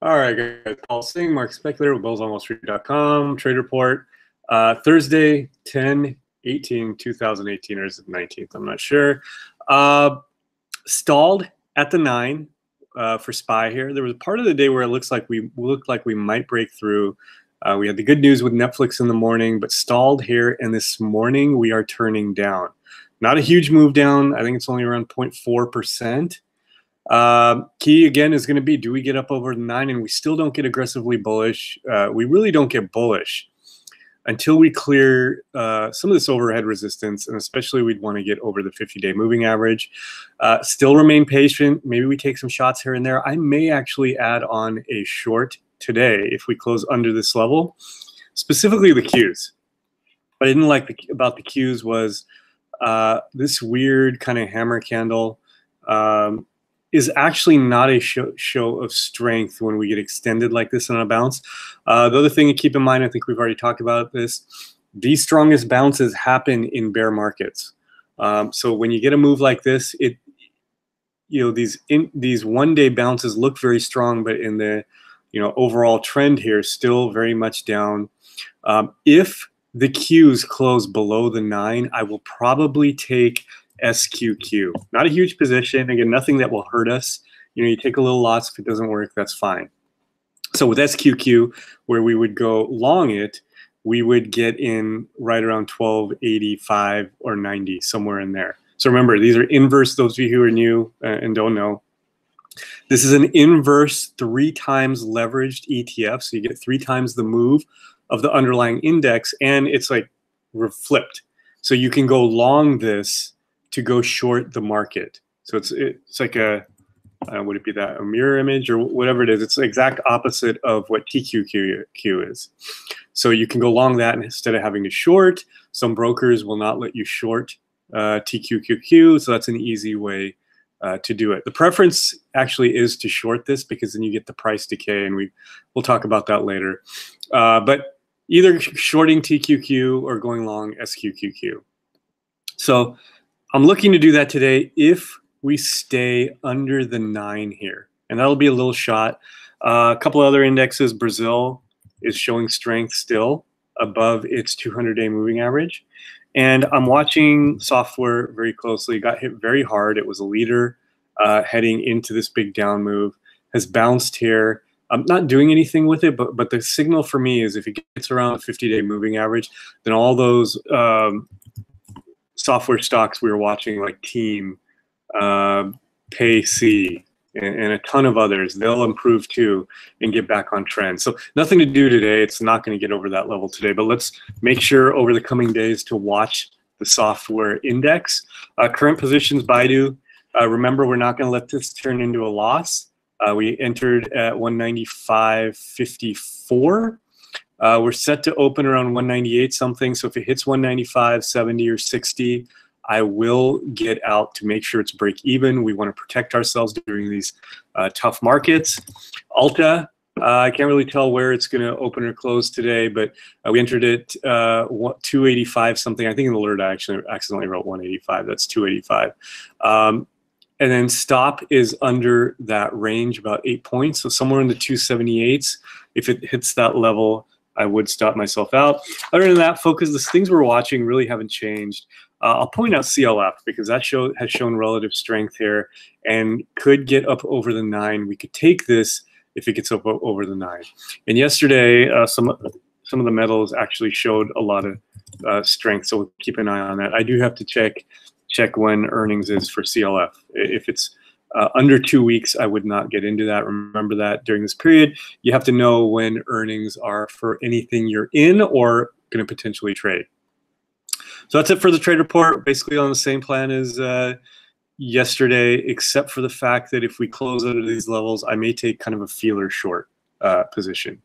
All right, guys. Paul Singh, Market Speculator with bullsonwallstreet.com. Trade report. Thursday, 10/18/2018, or is it 19th? I'm not sure. Stalled at the 9 for SPY here. There was a part of the day where it looks like we might break through. We had the good news with Netflix in the morning, but stalled here. And this morning we are turning down. Not a huge move down. I think it's only around 0.4%. Key again is going to be, do we get up over the 9? And we still don't get aggressively bullish. We really don't get bullish until we clear some of this overhead resistance, and especially we'd want to get over the 50-day moving average. Still remain patient. Maybe we take some shots here and there. I may actually add on a short today if we close under this level, specifically the Qs. What I didn't like about the Qs was this weird kind of hammer candle is actually not a show of strength when we get extended like this on a bounce. The other thing to keep in mind, I think we've already talked about this, the strongest bounces happen in bear markets. So when you get a move like this, these one-day bounces look very strong, but in the overall trend here, still very much down. If the Qs close below the 9, I will probably take SQQ. Not a huge position. Again, nothing that will hurt us. You take a little loss. If it doesn't work, that's fine. So with SQQ, where we would go long it, we would get in right around 1285 or 90, somewhere in there. So remember, these are inverse, those of you who are new and don't know. This is an inverse 3 times leveraged ETF. So you get 3 times the move of the underlying index, and it's like flipped. So you can go long this to go short the market. So it's like a, would it be that a mirror image or whatever it is? It's the exact opposite of what TQQQ is. So you can go long that instead of having to short. Some brokers will not let you short TQQQ, so that's an easy way to do it. The preference actually is to short this because then you get the price decay, and we'll talk about that later. But either shorting TQQ or going long SQQQ. So I'm looking to do that today if we stay under the 9 here, and that'll be a little shot. A couple other indexes, Brazil is showing strength still above its 200-day moving average. And I'm watching software very closely. Got hit very hard. It was a leader heading into this big down move, has bounced here. I'm not doing anything with it, but the signal for me is if it gets around the 50-day moving average, then all those software stocks we were watching, like Team, Payc, and a ton of others, they'll improve too and get back on trend. So nothing to do today. It's not going to get over that level today, but let's make sure over the coming days to watch the software index. Current positions, Baidu. Remember, we're not going to let this turn into a loss. We entered at 195.54. We're set to open around 198 something. So if it hits 195, 70, or 60, I will get out to make sure it's break even. We want to protect ourselves during these tough markets. Alta, I can't really tell where it's going to open or close today, but we entered it 285 something. I think in the alert I actually accidentally wrote 185. That's 285. And then stop is under that range, about 8 points. So somewhere in the 278s. If it hits that level, I would stop myself out. Other than that, focus, the things we're watching really haven't changed. I'll point out CLF because that has shown relative strength here and could get up over the 9. We could take this if it gets up over the 9. And yesterday, some of the metals actually showed a lot of strength, so we'll keep an eye on that. I do have to check when earnings is for CLF. If it's under 2 weeks, I would not get into that. Remember that during this period, you have to know when earnings are for anything you're in or going to potentially trade. So that's it for the trade report. Basically on the same plan as yesterday, except for the fact that if we close under these levels, I may take kind of a feeler short position.